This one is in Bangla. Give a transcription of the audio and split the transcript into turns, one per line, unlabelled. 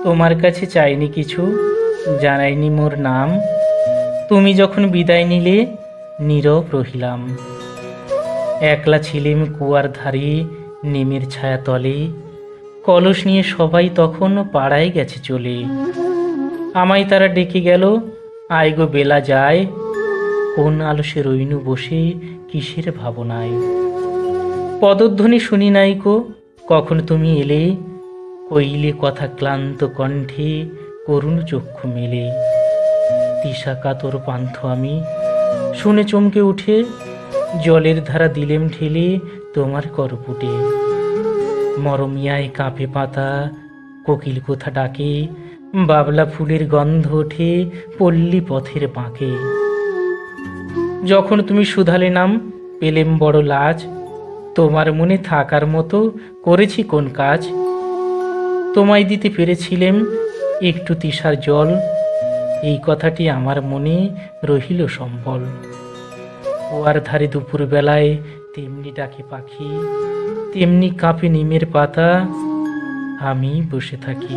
তোমার কাছে চাইনি কিছু, জানাইনি মোর নাম। তুমি যখন বিদায় নিলে, নীরব রহিলাম। একলা ছিলিম কুয়ার ধারে, নিমের ছায়া তলে। কলস নিয়ে সবাই তখন পাড়ায় গেছে চলে। আমায় তারা ডেকে গেল, আয় গো বেলা যায়। কোন আলসে রইনু বসে, কিসের ভাবনায়। পদধ্বনি শুনি নাইকো, কখন তুমি এলে। কইলে কথা ক্লান্ত কণ্ঠে, করুণ চক্ষু মেলে। তিসা কাতর পান্থ আমি, শুনে চমকে উঠে। জলের ধারা দিলেম ঠেলে, তোমার করপুটে। মরমিয়ায় কাঁপে পাতা, কোকিল কোথা ডাকে। বাবলা ফুলের গন্ধ ওঠে, পল্লী পথের বাঁকে। যখন তুমি শুধালে নাম, পেলেম বড় লাজ। তোমার মনে থাকার মতো করেছি কোন কাজ। তোমায় দিতে পেরেছিলেম একটু তিসার জল। এই কথাটি আমার মনে রহিল সম্বল। কুয়ার ধারে দুপুর বেলায় তেমনি ডাকে পাখি, তেমনি কাঁপে নিমের পাতা। আমি বসে থাকি।